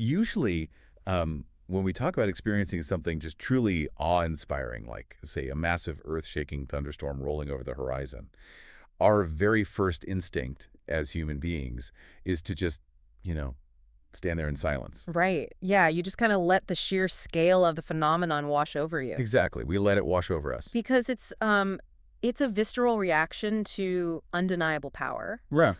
Usually, when we talk about experiencing something just truly awe-inspiring, like, say, a massive earth-shaking thunderstorm rolling over the horizon, our very first instinct as human beings is to just, you know, stand there in silence. Right. Yeah, you just kind of let the sheer scale of the phenomenon wash over you. Exactly. We let it wash over us. Because it's a visceral reaction to undeniable power. Right.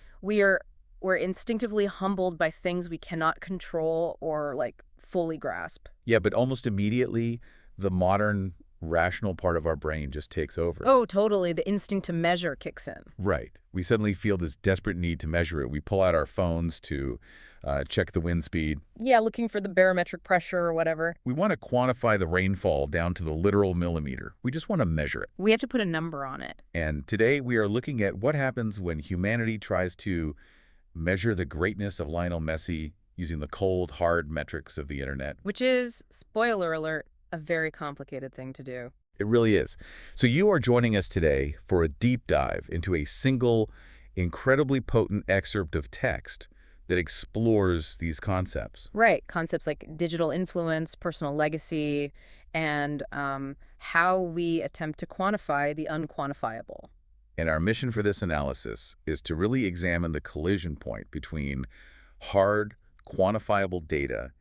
We're instinctively humbled by things we cannot control or like fully grasp. Yeah, but almost immediately, the modern rational part of our brain just takes over. Oh, totally. The instinct to measure kicks in. Right. We suddenly feel this desperate need to measure it. We pull out our phones to check the wind speed. Yeah, looking for the barometric pressure or whatever. We want to quantify the rainfall down to the literal millimeter. We just want to measure it. We have to put a number on it. And today we are looking at what happens when humanity tries to measure the greatness of Lionel Messi using the cold, hard metrics of the internet. Which is, spoiler alert, a very complicated thing to do. It really is. So you are joining us today for a deep dive into a single, incredibly potent excerpt of text that explores these concepts. Right. Concepts like digital influence, personal legacy, and how we attempt to quantify the unquantifiable. And our mission for this analysis is to really examine the collision point between hard, quantifiable data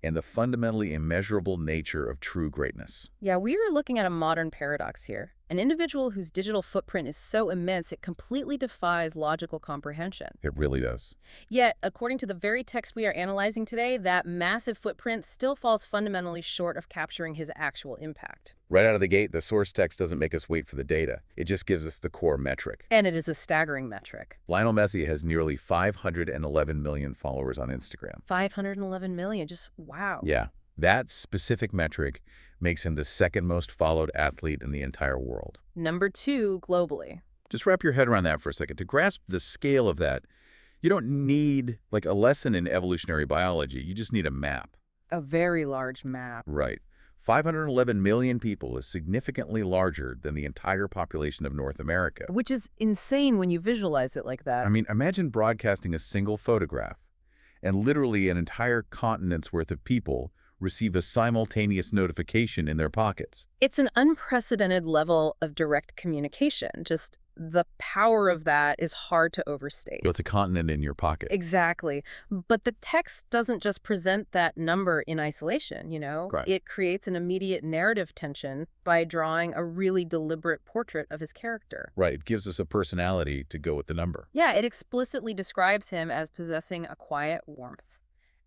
and the fundamentally immeasurable nature of true greatness. Yeah, we are looking at a modern paradox here. An individual whose digital footprint is so immense it completely defies logical comprehension. It really does. Yet, according to the very text we are analyzing today, that massive footprint still falls fundamentally short of capturing his actual impact. Right out of the gate, the source text doesn't make us wait for the data. It just gives us the core metric. And it is a staggering metric. Lionel Messi has nearly 511 million followers on Instagram. 511 million, just wow. Yeah, that specific metric makes him the second most followed athlete in the entire world. Number 2 globally. Just wrap your head around that for a second. To grasp the scale of that, you don't need like a lesson in evolutionary biology. You just need a map. A very large map. Right. 511 million people is significantly larger than the entire population of North America. Which is insane when you visualize it like that. I mean, imagine broadcasting a single photograph and literally an entire continent's worth of people receive a simultaneous notification in their pockets. It's an unprecedented level of direct communication. Just the power of that is hard to overstate. So it's a continent in your pocket. Exactly. But the text doesn't just present that number in isolation, you know? Right. It creates an immediate narrative tension by drawing a really deliberate portrait of his character. Right. It gives us a personality to go with the number. Yeah, it explicitly describes him as possessing a quiet warmth.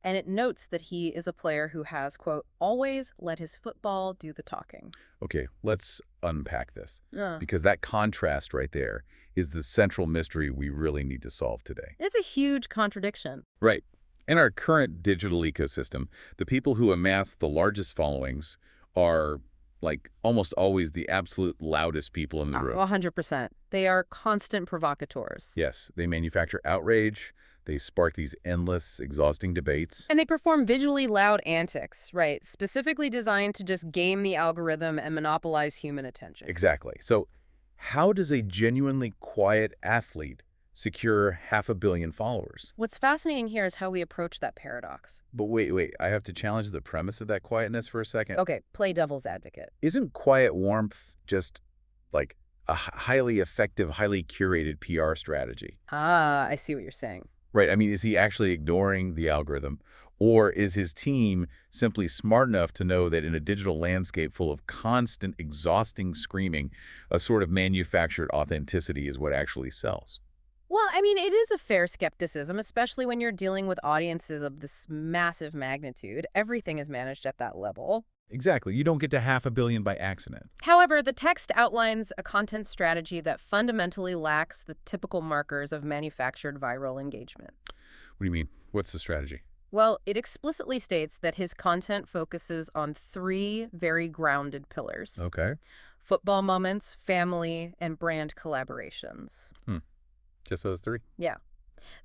And it notes that he is a player who has, quote, always let his football do the talking. Okay, let's unpack this. Because that contrast right there is the central mystery we really need to solve today. It's a huge contradiction. Right. In our current digital ecosystem, the people who amass the largest followings are, like, almost always the absolute loudest people in the room. 100%. They are constant provocateurs. Yes, they manufacture outrage. They spark these endless, exhausting debates. And they perform visually loud antics, right? Specifically designed to just game the algorithm and monopolize human attention. Exactly. So how does a genuinely quiet athlete secure 500 million followers? What's fascinating here is how we approach that paradox. But wait, I have to challenge the premise of that quietness for a second. Okay, play devil's advocate. Isn't quiet warmth just like a highly effective, highly curated PR strategy? Ah, I see what you're saying. Right. I mean, is he actually ignoring the algorithm? Or is his team simply smart enough to know that in a digital landscape full of constant, exhausting screaming, a sort of manufactured authenticity is what actually sells? Well, I mean, it is a fair skepticism, especially when you're dealing with audiences of this massive magnitude. Everything is managed at that level. Exactly. You don't get to 500 million by accident. However, the text outlines a content strategy that fundamentally lacks the typical markers of manufactured viral engagement. What do you mean? What's the strategy? Well, it explicitly states that his content focuses on 3 very grounded pillars. Okay. Football moments, family, and brand collaborations. Just those 3? Yeah.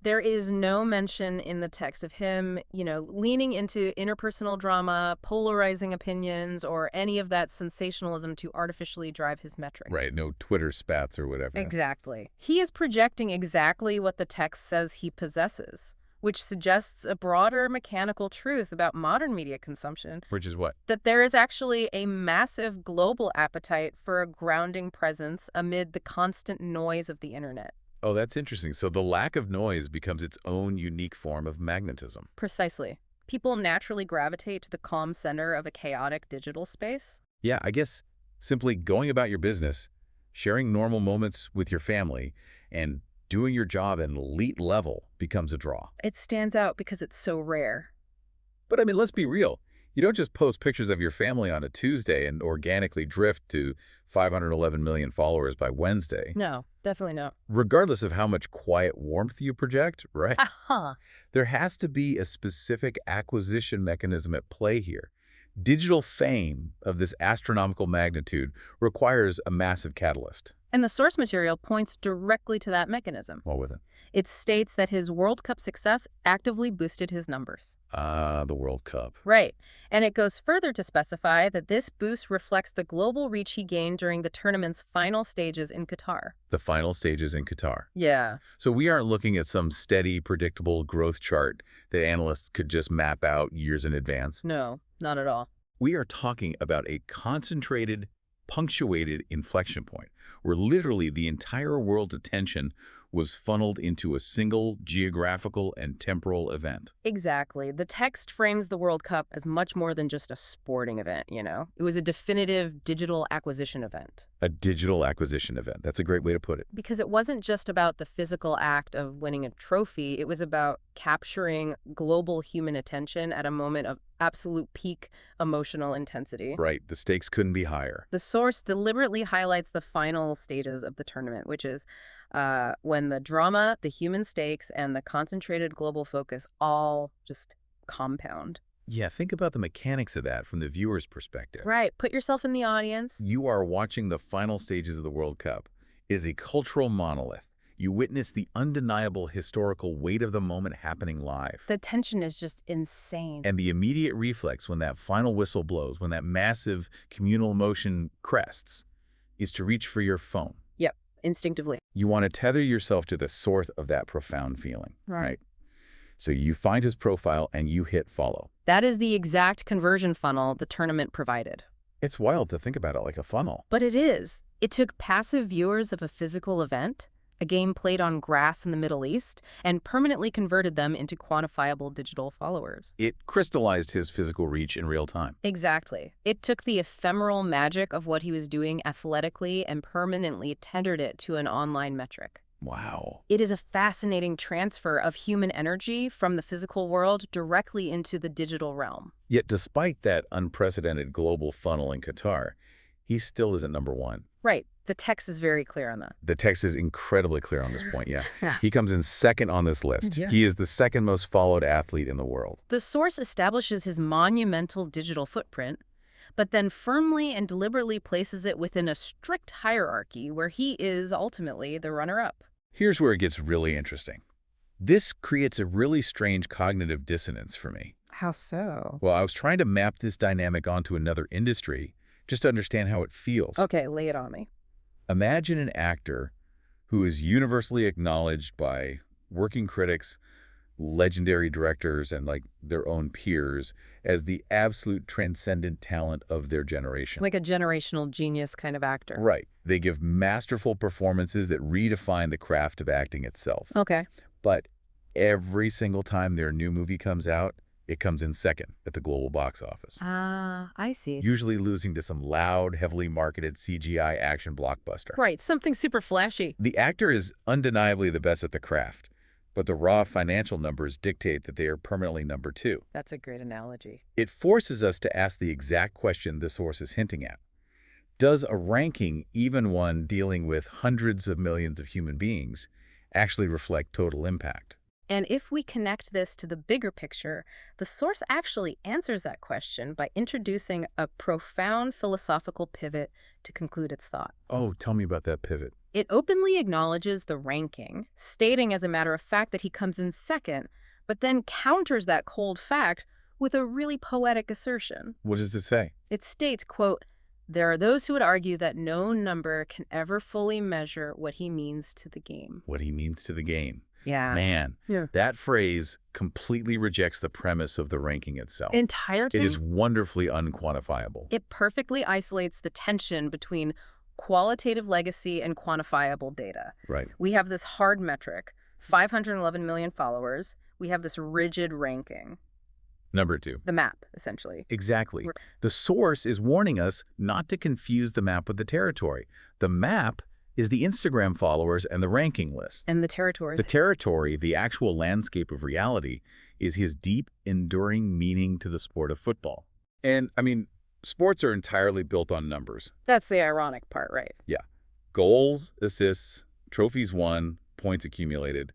There is no mention in the text of him, leaning into interpersonal drama, polarizing opinions, or any of that sensationalism to artificially drive his metrics. Right, no Twitter spats or whatever. Exactly. He is projecting exactly what the text says he possesses. which suggests a broader mechanical truth about modern media consumption, Which is what? that there is actually a massive global appetite for a grounding presence amid the constant noise of the internet. Oh, that's interesting. So the lack of noise becomes its own unique form of magnetism. Precisely. People naturally gravitate to the calm center of a chaotic digital space. Yeah, I guess simply going about your business, sharing normal moments with your family, and doing your job at an elite level becomes a draw. It stands out because it's so rare. But I mean, let's be real. You don't just post pictures of your family on a Tuesday and organically drift to 511 million followers by Wednesday. No, definitely no. Regardless of how much quiet warmth you project, right? Aha! There has to be a specific acquisition mechanism at play here. Digital fame of this astronomical magnitude requires a massive catalyst. And the source material points directly to that mechanism. What with it? It states that his World Cup success actively boosted his numbers. The World Cup. Right. And it goes further to specify that this boost reflects the global reach he gained during the tournament's final stages in Qatar. The final stages in Qatar. Yeah. So we aren't looking at some steady, predictable growth chart that analysts could just map out years in advance. No, not at all. We are talking about a concentrated, punctuated inflection point where literally the entire world's attention was funneled into a single geographical and temporal event. Exactly. The text frames the World Cup as much more than just a sporting event, you know? It was a definitive digital acquisition event. A digital acquisition event. That's a great way to put it. Because it wasn't just about the physical act of winning a trophy, it was about capturing global human attention at a moment of absolute peak emotional intensity. Right. The stakes couldn't be higher. The source deliberately highlights the final stages of the tournament, which is when the drama, the human stakes, and the concentrated global focus all just compound. Yeah, think about the mechanics of that from the viewer's perspective. Right. Put yourself in the audience. You are watching the final stages of the World Cup. It is a cultural monolith. You witness the undeniable historical weight of the moment happening live. The tension is just insane. And the immediate reflex when that final whistle blows, when that massive communal emotion crests, is to reach for your phone. Yep, instinctively. You want to tether yourself to the source of that profound feeling, right? So you find his profile and you hit follow. That is the exact conversion funnel the tournament provided. It's wild to think about it like a funnel. But it is. It took passive viewers of a physical event, a game played on grass in the Middle East, and permanently converted them into quantifiable digital followers. It crystallized his physical reach in real time. Exactly. It took the ephemeral magic of what he was doing athletically and permanently tendered it to an online metric. Wow. It is a fascinating transfer of human energy from the physical world directly into the digital realm. Yet despite that unprecedented global funnel in Qatar, he still isn't number one. Right. The text is very clear on that. The text is incredibly clear on this point, yeah. He comes in second on this list. Yeah. He is the second most followed athlete in the world. The source establishes his monumental digital footprint, but then firmly and deliberately places it within a strict hierarchy where he is ultimately the runner-up. Here's where it gets really interesting. This creates a really strange cognitive dissonance for me. How so? Well, I was trying to map this dynamic onto another industry just to understand how it feels. Okay, lay it on me. Imagine an actor who is universally acknowledged by working critics, legendary directors, and like their own peers as the absolute transcendent talent of their generation. Like a generational genius kind of actor. Right. They give masterful performances that redefine the craft of acting itself. Okay. But every single time their new movie comes out, it comes in second at the global box office. Ah, I see. Usually losing to some loud, heavily marketed CGI action blockbuster. Right, something super flashy. The actor is undeniably the best at the craft, but the raw financial numbers dictate that they are permanently number two. That's a great analogy. It forces us to ask the exact question this source is hinting at. Does a ranking, even one dealing with hundreds of millions of human beings, actually reflect total impact? And if we connect this to the bigger picture, the source actually answers that question by introducing a profound philosophical pivot to conclude its thought. Oh, tell me about that pivot. It openly acknowledges the ranking, stating as a matter of fact that he comes in second, but then counters that cold fact with a really poetic assertion. What does it say? It states, quote, "There are those who would argue that no number can ever fully measure what he means to the game." What he means to the game. Yeah. Man, Yeah. that phrase completely rejects the premise of the ranking itself. It Entirely. is wonderfully unquantifiable. It perfectly isolates the tension between qualitative legacy and quantifiable data. Right. We have this hard metric, 511 million followers. We have this rigid ranking, Number 2. the map, essentially. Exactly. The source is warning us not to confuse the map with the territory. The map is the Instagram followers and the ranking list. And the territory. The territory, the actual landscape of reality, is his deep, enduring meaning to the sport of football. And, I mean, sports are entirely built on numbers. That's the ironic part, right? Yeah. Goals, assists, trophies won, points accumulated.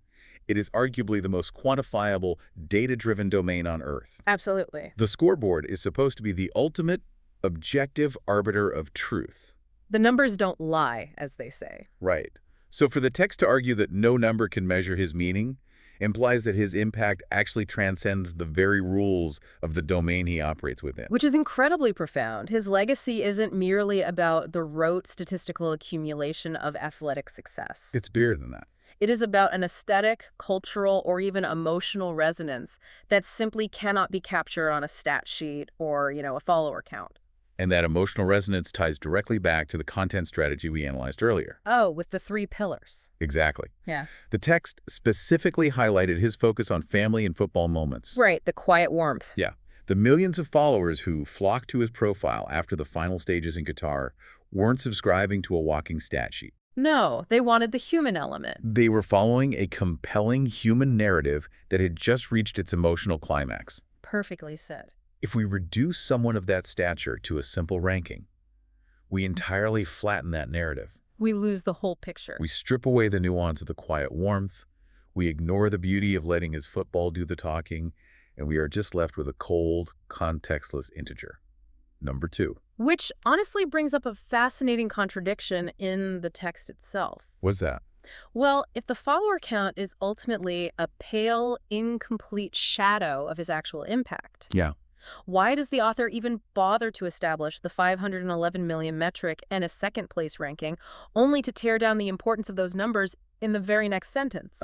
It is arguably the most quantifiable, data-driven domain on Earth. Absolutely. The scoreboard is supposed to be the ultimate, objective arbiter of truth. The numbers don't lie, as they say. Right. So for the text to argue that no number can measure his meaning implies that his impact actually transcends the very rules of the domain he operates within. Which is incredibly profound. His legacy isn't merely about the rote statistical accumulation of athletic success. It's bigger than that. It is about an aesthetic, cultural, or even emotional resonance that simply cannot be captured on a stat sheet or, a follower count. And that emotional resonance ties directly back to the content strategy we analyzed earlier. Oh, with the 3 pillars. Exactly. Yeah. The text specifically highlighted his focus on family and football moments. Right, the quiet warmth. Yeah. The millions of followers who flocked to his profile after the final stages in Qatar weren't subscribing to a walking stat sheet. No, they wanted the human element. They were following a compelling human narrative that had just reached its emotional climax. Perfectly said. If we reduce someone of that stature to a simple ranking, we entirely flatten that narrative. We lose the whole picture. We strip away the nuance of the quiet warmth, we ignore the beauty of letting his football do the talking, and we are just left with a cold, contextless integer. Number 2. Which honestly brings up a fascinating contradiction in the text itself. What's that? Well, if the follower count is ultimately a pale, incomplete shadow of his actual impact, Yeah. why does the author even bother to establish the 511 million metric and a second-place ranking, only to tear down the importance of those numbers in the very next sentence?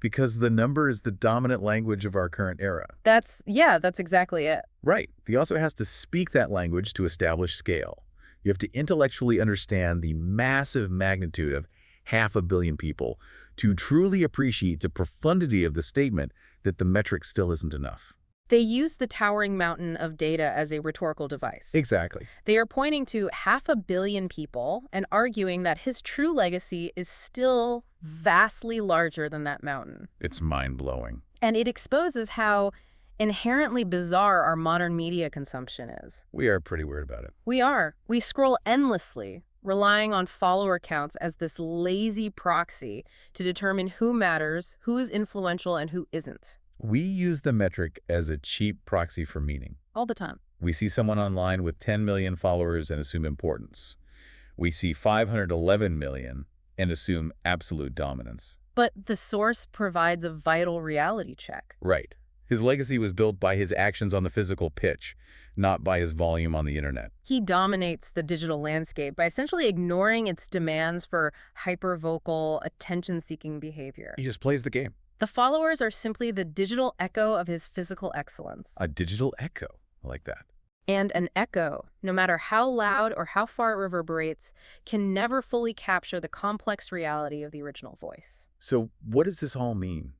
Because the number is the dominant language of our current era. That's exactly it. Right. The author has to speak that language to establish scale. You have to intellectually understand the massive magnitude of 500 million people to truly appreciate the profundity of the statement that the metric still isn't enough. They use the towering mountain of data as a rhetorical device. Exactly. They are pointing to 500 million people and arguing that his true legacy is still vastly larger than that mountain. It's mind-blowing. And it exposes how inherently bizarre our modern media consumption is. We are pretty weird about it. We are. We scroll endlessly, relying on follower counts as this lazy proxy to determine who matters, who is influential, and who isn't. We use the metric as a cheap proxy for meaning. All the time. We see someone online with 10 million followers and assume importance. We see 511 million and assume absolute dominance. But the source provides a vital reality check. Right. His legacy was built by his actions on the physical pitch, not by his volume on the internet. He dominates the digital landscape by essentially ignoring its demands for hypervocal, attention-seeking behavior. He just plays the game. The followers are simply the digital echo of his physical excellence. A digital echo. I like that. And an echo, no matter how loud or how far it reverberates, can never fully capture the complex reality of the original voice. So what does this all mean?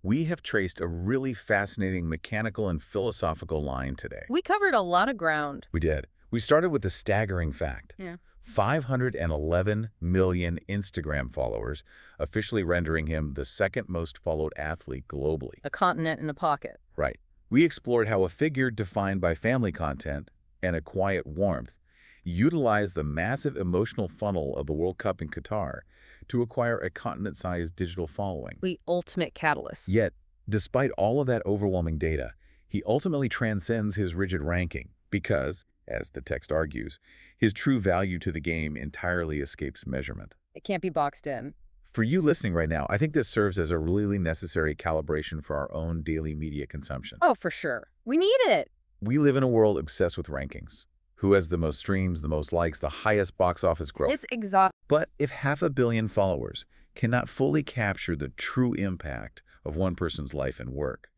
We have traced a really fascinating mechanical and philosophical line today. We covered a lot of ground. We did. We started with the staggering fact. Yeah. 511 million Instagram followers, officially rendering him the second most followed athlete globally. A continent in a pocket. Right. We explored how a figure defined by family content and a quiet warmth utilized the massive emotional funnel of the World Cup in Qatar to acquire a continent-sized digital following. The ultimate catalyst. Yet, despite all of that overwhelming data, he ultimately transcends his rigid ranking because, as the text argues, his true value to the game entirely escapes measurement. It can't be boxed in. For you listening right now, I think this serves as a really necessary calibration for our own daily media consumption. Oh, for sure. We need it. We live in a world obsessed with rankings. Who has the most streams, the most likes, the highest box office growth? It's exhausting. But if 500 million followers cannot fully capture the true impact of one person's life and work.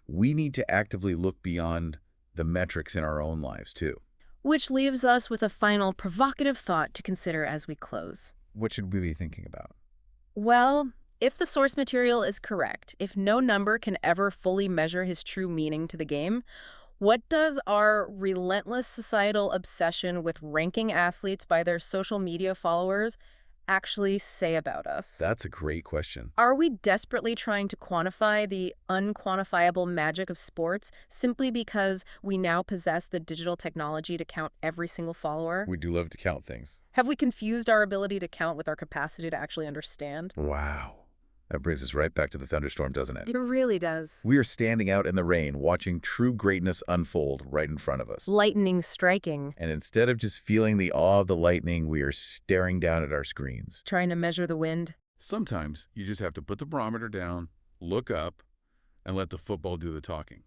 We need to actively look beyond the metrics in our own lives, too. Which leaves us with a final provocative thought to consider as we close. What should we be thinking about? Well, if the source material is correct, if no number can ever fully measure his true meaning to the game, what does our relentless societal obsession with ranking athletes by their social media followers actually say about us? That's a great question. Are we desperately trying to quantify the unquantifiable magic of sports simply because we now possess the digital technology to count every single follower? We do love to count things. Have we confused our ability to count with our capacity to actually understand? Wow. That brings us right back to the thunderstorm, doesn't it? It really does. We are standing out in the rain, watching true greatness unfold right in front of us. Lightning striking, And instead of just feeling the awe of the lightning, we are staring down at our screens. trying to measure the wind. Sometimes you just have to put the barometer down, look up, and let the football do the talking.